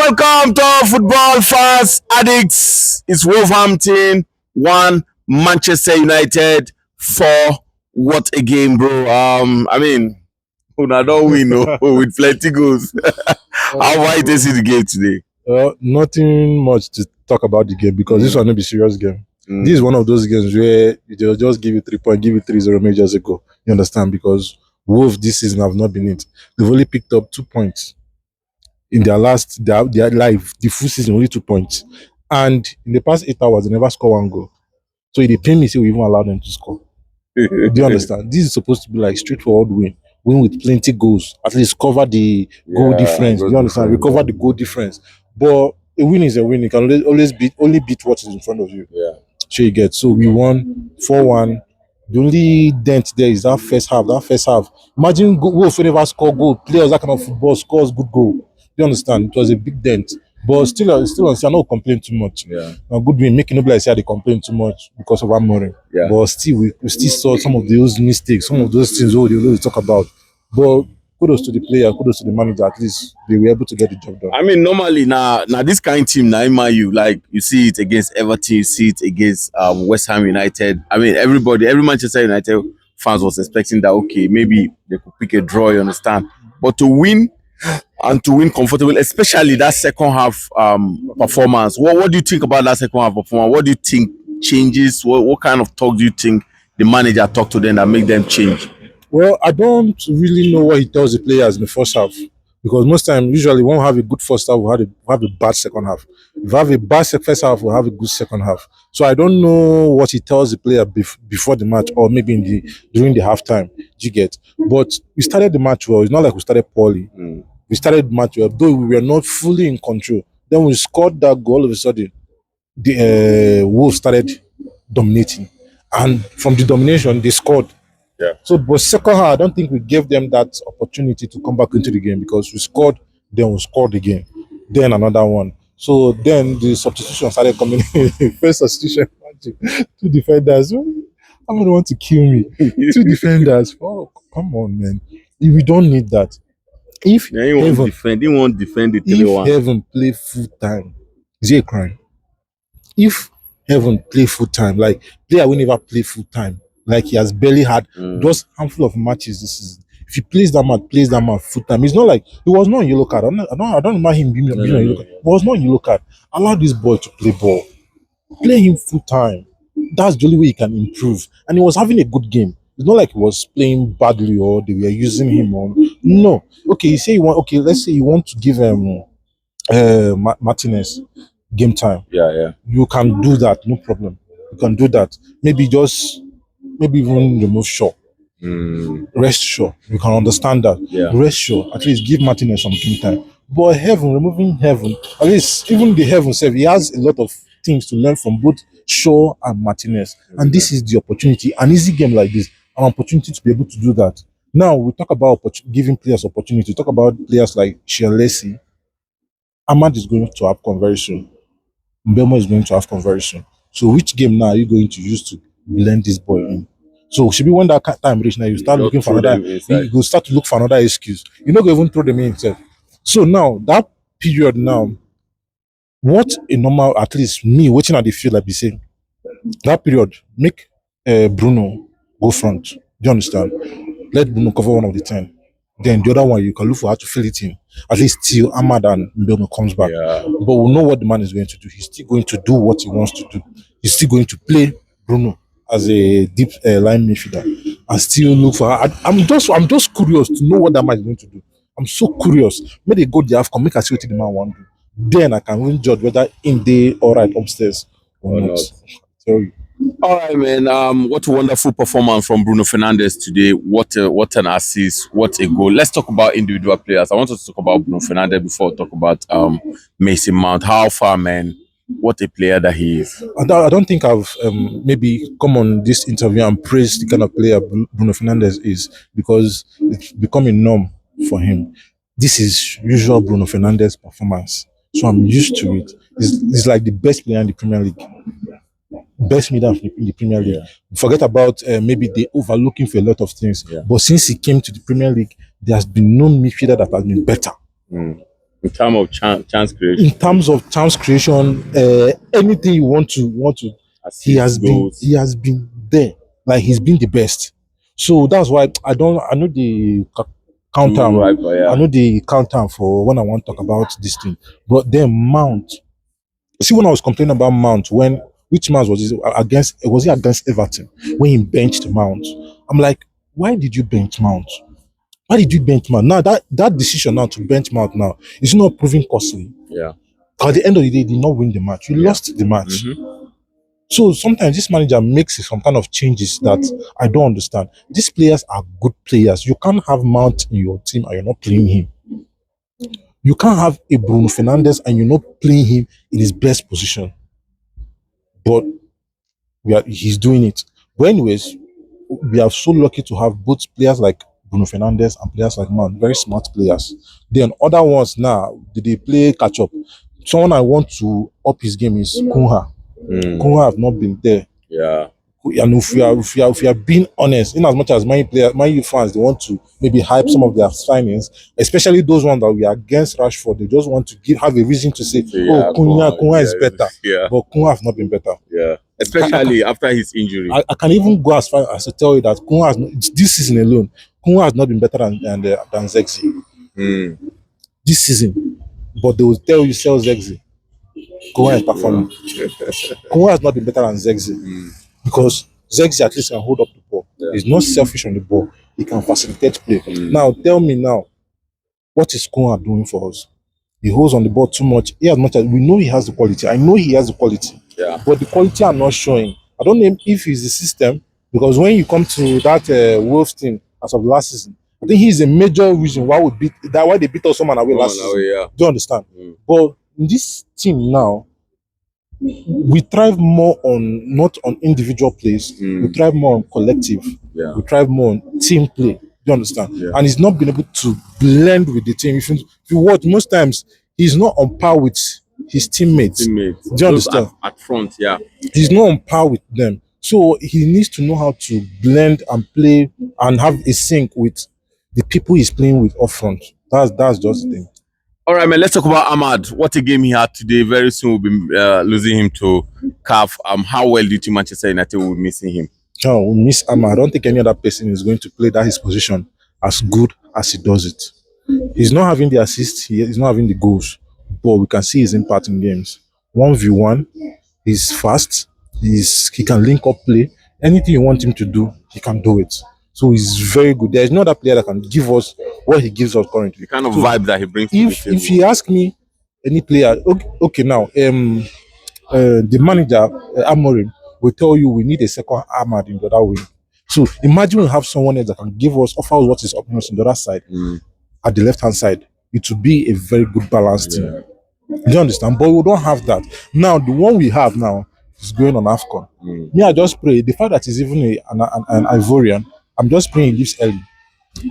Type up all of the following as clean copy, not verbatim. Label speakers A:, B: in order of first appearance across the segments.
A: Welcome to all football fans, addicts. It's Wolverhampton 1, Manchester United 4. What a game, bro. I mean, I don't win with plenty goals. How white is the game today?
B: Nothing much to talk about the game because this one not be serious game. This is one of those games where they'll just give you 3 points, give you 3-0 maybe just ago. You understand? Because Wolves this season have not been it. They've only picked up 2 points in their life, the full season, only 2 points. And in the past 8 hours, they never score 1 goal. So it pain me say we even allow them to score. Do you understand? This is supposed to be like straightforward win with plenty goals, at least cover the goal difference. Do you understand? Recover the goal difference. But a win is a win. You can always only beat what is in front of you.
A: Yeah.
B: So you get. So we won 4-1. The only dent there is that first half. Imagine Wolf never score goal. Players that kind of football scores good goal. You understand? It was a big dent. But still, I not complain too much.
A: Yeah.
B: Now, good win, making nobody say they complain too much because of Amorim.
A: Yeah.
B: But still, we still saw some of those mistakes, some of those things we talk about. But kudos to the player, kudos to the manager. At least they were able to get the job done.
A: I mean, normally now this kind of team, now you like you see it against Everton, you see it against West Ham United. I mean, every Manchester United fans was expecting that okay, maybe they could pick a draw. You understand? But to win comfortably, especially that second half performance. What do you think about that second half performance? What do you think changes? What kind of talk do you think the manager talked to them that make them change?
B: Well, I don't really know what he tells the players in the first half because most time, usually, we won't have a good first half, we'll have a bad second half. If we have a bad first half, we'll have a good second half. So I don't know what he tells the player before the match or maybe during the halftime. You get? But we started the match well. It's not like we started poorly. We started the match well, though we were not fully in control. Then we scored that goal. All of a sudden, the Wolves started dominating, and from the domination, they scored.
A: Yeah.
B: So, but second half, I don't think we gave them that opportunity to come back into the game because we scored, then we scored again, then another one. So then the substitution started coming in. First substitution, 2 defenders. I don't want to kill me. 2 defenders. Oh, come on, man. We don't need that. If
A: he won't defend the 3-1.
B: If Heaven play full time, is it a crime? If Heaven play full time, like player will never play full time. Like he has barely had just handful of matches this season. If he plays that match full time, it's not like he was not on yellow card. I don't remember him being on yellow card. He was not on yellow card. Allow this boy to play ball. Play him full time. That's the only way he can improve. And he was having a good game. It's not like he was playing badly or they were using him on. No. Okay, let's say you want to give Martinez game time.
A: Yeah.
B: You can do that, no problem. You can do that. Maybe even remove Shaw. Rest Shaw. You can understand that.
A: Yeah.
B: Rest Shaw. At least give Martinez some game time. But removing Heaven, at least even the Heaven self, he has a lot of things to learn from both Shaw and Martinez. And this is the opportunity. An easy game like this, an opportunity to be able to do that. Now we talk about giving players opportunity. Talk about players like Chelsea. Ahmad is going to have conversion. Mbuemo is going to have conversion. So which game now are you going to use to blend this boy in? So should be when that time reach now, you start looking for another. You go start to look for another excuse. You're not going to even throw them in itself. So now that period now, what a normal, at least me watching at the field, like be saying, that period make Bruno go front. Do you understand? Let Bruno cover one of the 10. Then the other one you can look for how to fill it in. At least till Ahmad and Mbuemo comes back.
A: Yeah.
B: But we know what the man is going to do. He's still going to do what he wants to do. He's still going to play Bruno as a deep line midfielder and still look for her. I'm just curious to know what that man is going to do. I'm so curious. Maybe they go there, make us see what the man want to do. Then I can even judge whether in they all right upstairs or not. Tell you.
A: All right, man. What a wonderful performance from Bruno Fernandez today. What an assist. What a goal. Let's talk about individual players. I want us to talk about Bruno Fernandez before we talk about Mason Mount. How far, man? What a player that he is.
B: I don't think I've maybe come on this interview and praised the kind of player Bruno Fernandez is because it's become a norm for him. This is usual Bruno Fernandez performance. So I'm used to it. It's like the best player in the Premier League. Best midfielder in the Premier League. Yeah. Forget about maybe they overlooking for a lot of things. Yeah. But since he came to the Premier League, there has been no midfielder that has been better.
A: In terms of chance
B: In
A: creation,
B: terms of chance creation, anything you want to,
A: assist goals.
B: he has been there. Like he's been the best. So that's why I know the counter.
A: Do right,
B: I
A: yeah.
B: know the counter for when I want to talk about this thing. But then Mount. See, when I was complaining about Mount, when which match was it against? Was it against Everton when he benched Mount? I'm like, why did you bench Mount? Why did you bench Mount? Now that decision now to bench Mount now is not proving costly.
A: Yeah.
B: At the end of the day, they did not win the match. You lost the match. So sometimes this manager makes some kind of changes that I don't understand. These players are good players. You can't have Mount in your team and you're not playing him. You can't have a Bruno Fernandez and you're not playing him in his best position. But he's doing it. But anyways, we are so lucky to have both players like Bruno Fernandez and players like Mount, very smart players. Then other ones now, did they play catch up? Someone I want to up his game is Kunha. Kunha have not been there.
A: Yeah.
B: And if we are being honest, in as much as my U fans, they want to maybe hype some of their signings, especially those ones that we are against Rashford, they just want to have a reason to say,
A: Yeah,
B: oh, Kunha is better.
A: Yeah.
B: But Kunha have not been better.
A: Yeah. Especially after his injury.
B: I can even go as far as to tell you that Kunha has not, this season alone, Kunha has not been better than Zexi this season. But they will tell you, sell Zexi. Kunha is performing. Kunha has not been better than Zexi because Zexi at least can hold up the ball. Yeah. He's not selfish on the ball. He can facilitate play. Now, tell me now, what is Kunha doing for us? He holds on the ball too much. He as much as we know he has the quality. I know he has the quality. Yeah. But the quality are not showing. I don't know if it's the system, because when you come to that Wolves team as of last season, I think he's a major reason why they beat us someone away last season. Yeah. Do you understand? But in this team now, we thrive more on not on individual plays. We thrive more on collective. Yeah. We thrive more on team play. Do you understand? Yeah. And he's not been able to blend with the team. If you watch, most times he's not on par with his teammates. Do you understand?
A: At front, yeah.
B: He's not on par with them. So he needs to know how to blend and play and have a sync with the people he's playing with up front. That's just the thing.
A: All right, man. Let's talk about Ahmad. What a game he had today. Very soon we'll be losing him to CAF. How well do you think Manchester United will be missing him?
B: No, we miss Ahmad. I don't think any other person is going to play that his position as good as he does it. He's not having the assists. He's not having the goals, but we can see his impact in games. 1v1, he's fast. He can link up play. Anything you want him to do, he can do it. So he's very good. There's no other player that can give us what he gives us currently.
A: The kind of vibe that he brings.
B: If you ask me, any player, okay now, the manager Amorim will tell you we need a second Ahmad in the other wing. So imagine we have someone else that can offer us what is up on the other side, at the left hand side. It will be a very good balanced team. Do you understand? But we don't have that now. The one we have now is going on AFCON. Me, I just pray the fact that he's even an Ivorian. I'm just praying he leaves early.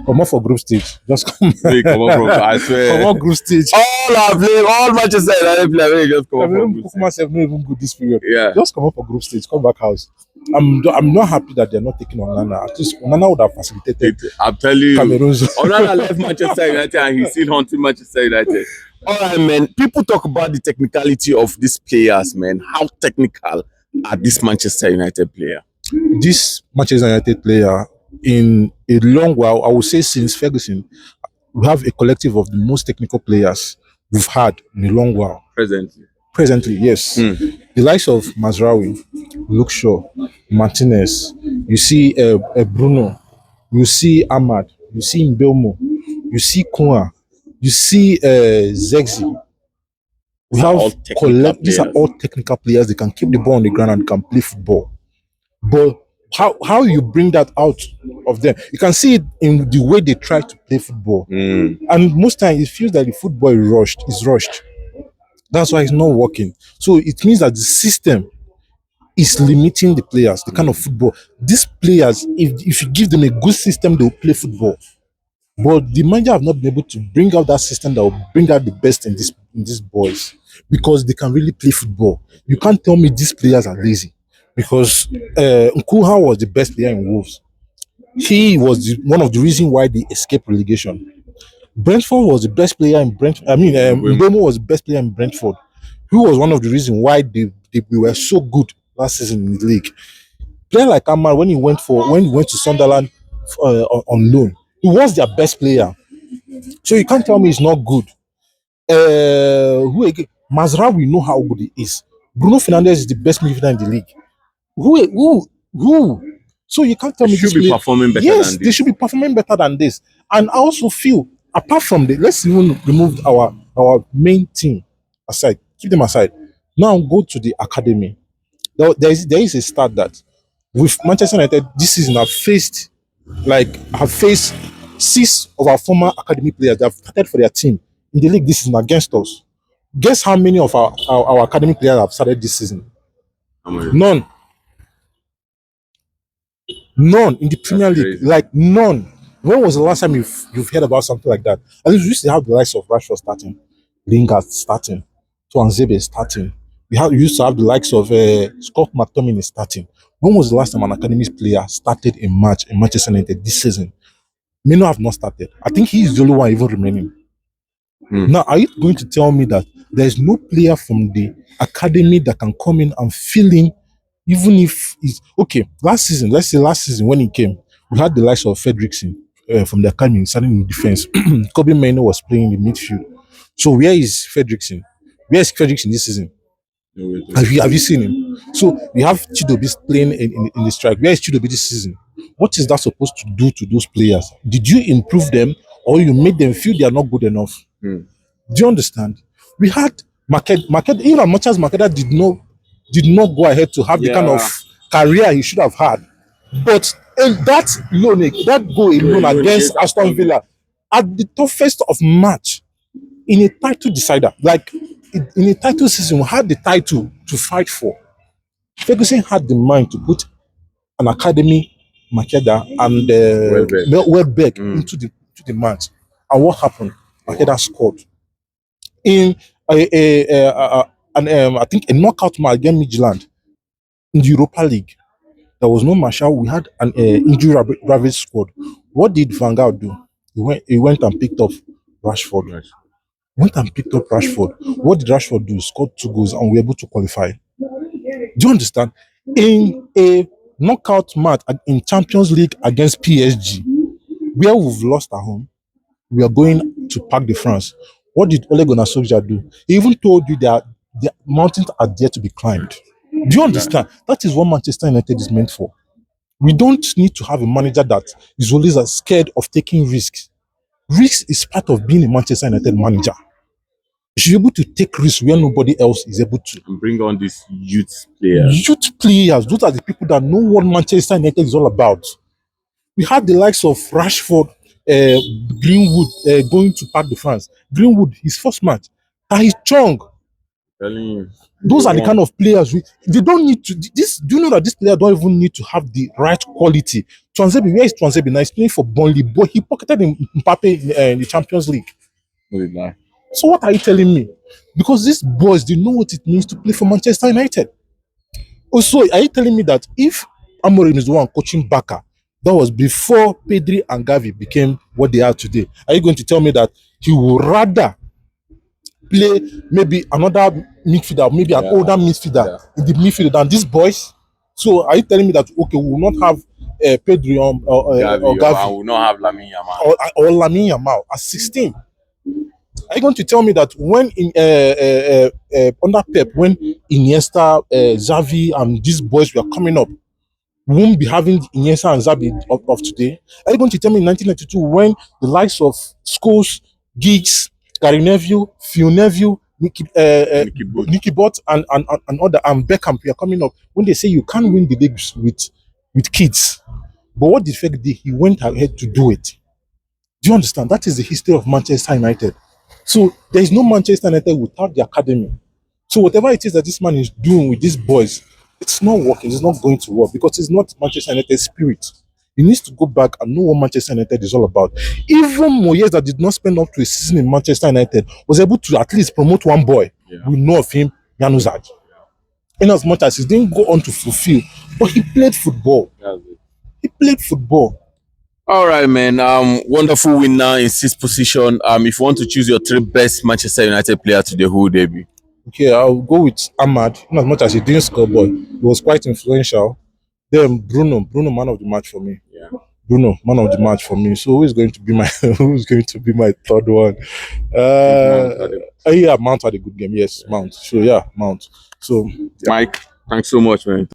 B: Come on for group stage. Just come.
A: Come on, bro. I swear.
B: Come on group stage.
A: All Manchester United players just come on for group stage.
B: Myself not even good this period.
A: Yeah.
B: Just come on for group stage. Come back house. I'm not happy that they're not taking Onana. At least Onana would have facilitated.
A: I'm telling you. Onana left Manchester United and he's still haunting Manchester United. All right, man. People talk about the technicality of these players, man. How technical are this Manchester United player?
B: This Manchester United player, in a long while, I would say since Ferguson, we have a collective of the most technical players we've had in a long while. Presently, yes. The likes of Mazraoui, Luke Shaw, Martinez, you see Bruno, you see Ahmad, you see Mbuemo, you see Kunha, you see Zexi. We have these are all technical players. They can keep the ball on the ground and can play football. But how you bring that out of them? You can see it in the way they try to play football. And most times it feels like the football is rushed. That's why it's not working. So it means that the system is limiting the players, the kind of football. These players, if you give them a good system, they will play football. But the manager have not been able to bring out that system that will bring out the best in these boys, because they can really play football. You can't tell me these players are lazy, because Nkuha was the best player in Wolves. He was one of the reasons why they escaped relegation. Brentford was the best player in Brentford. I mean, Mbuemo was the best player in Brentford. Who was one of the reasons why we were so good last season in the league. Player like Amar, when he went to Sunderland on loan, he was their best player. So you can't tell me he's not good. Who again? Mazra, we know how good he is. Bruno Fernandez is the best midfielder in the league. Who? So you can't tell
A: They
B: me
A: should
B: this
A: be
B: player.
A: performing better
B: Yes,
A: than
B: they
A: this.
B: should be performing better than this. And I also feel, apart from the, let's even remove our main team aside, keep them aside. Now go to the academy. There is a stat that with Manchester United this season have faced 6 of our former academy players that have started for their team in the league this season against us. Guess how many of our academy players have started this season? None. None in the Premier League.
A: Crazy.
B: Like none. When was the last time you've heard about something like that? At least we used to have the likes of Rashford starting, Lingard starting, Tuanzebe starting. We used to have the likes of Scott McTominay starting. When was the last time an academy player started a match in Manchester United this season? Mino have not started. I think he is the only one even remaining. Now, are you going to tell me that there is no player from the academy that can come in and fill in, even if it's okay? Let's say last season when he came, we had the likes of Fredrickson from the academy starting in defense. Kobe Mano was playing in the midfield. So where is Fredrickson? Where is Fredrickson this season? Have you seen him? So we have Chidobe playing in the strike. Where is Chidobe this season? What is that supposed to do to those players? Did you improve them or you made them feel they are not good enough? Do you understand? We had Market, even as much as Makeda did not go ahead to have the kind of career he should have had. But that goal alone against Aston Villa at the toughest of match in a title decider, like in a title season, we had the title to fight for. Ferguson had the mind to put an academy, Makeda and Welbeck into the match. And what happened? Makeda scored in I think a knockout match against Midland in the Europa League. There was no Marshall. We had an injury ravaged squad. What did Van Gaal do? He went and picked up Rashford. Went and picked up Rashford. What did Rashford do? Scored 2 goals and we were able to qualify. Do you understand? In a knockout match in Champions League against PSG, where we've lost at home, we are going to Parc de France. What did Ole Gunnar Solskjaer do? He even told you that the mountains are there to be climbed. Do you understand? That is what Manchester United is meant for. We don't need to have a manager that is always scared of taking risks. Risk is part of being a Manchester United manager. You should be able to take risks where nobody else is able to.
A: And bring on these youth players.
B: Youth players, those are the people that know what Manchester United is all about. We had the likes of Rashford, Greenwood going to Parc de France. Greenwood, his first match. Tahith Chong.
A: Telling you.
B: Those are the kind of players they don't need to. This, do you know that this player don't even need to have the right quality? Tuanzebe, where is Tuanzebe now? He's playing for Burnley, but he pocketed Mbappe in the Champions League. So what are you telling me? Because these boys, they know what it means to play for Manchester United. Also, are you telling me that if Amorim is the one coaching Barca, that was before Pedri and Gavi became what they are today, are you going to tell me that he would rather play maybe another midfielder, maybe an older midfielder in the midfield than these boys? So are you telling me that, okay, we will not have Pedri or Gavi,
A: I will not have Lamine Yamal
B: or Lamine Yamal at 16? Are you going to tell me that when under Pep, when Iniesta, Xavi, and these boys were coming up, we won't be having Iniesta and Xavi of today? Are you going to tell me in 1992 when the likes of Scholes, Giggs, Gary Neville, Phil Neville, Nicky Butt, and other and Beckham were coming up, when they say you can't win the leagues with kids? But what did Ferg do? He went ahead to do it. Do you understand? That is the history of Manchester United. So there is no Manchester United without the academy. So whatever it is that this man is doing with these boys, it's not working. It's not going to work because it's not Manchester United spirit. He needs to go back and know what Manchester United is all about. Even Moyes, that did not spend up to a season in Manchester United, was able to at least promote one boy. We know of him, Januzaj. In as much as he didn't go on to fulfill, but he played football. He played football.
A: All right, man. Wonderful winner in sixth position. If you want to choose your three best Manchester United player today, who would they be?
B: Okay, I'll go with Ahmad. Not as much as he didn't score, but he was quite influential. Then Bruno, man of the match for me.
A: Yeah.
B: Bruno, man of the match for me. So who is going to be my who's going to be my third one? Yeah, Mount had a good game. Yes, Mount. So yeah, Mount. So yeah.
A: Mike, thanks so much, man.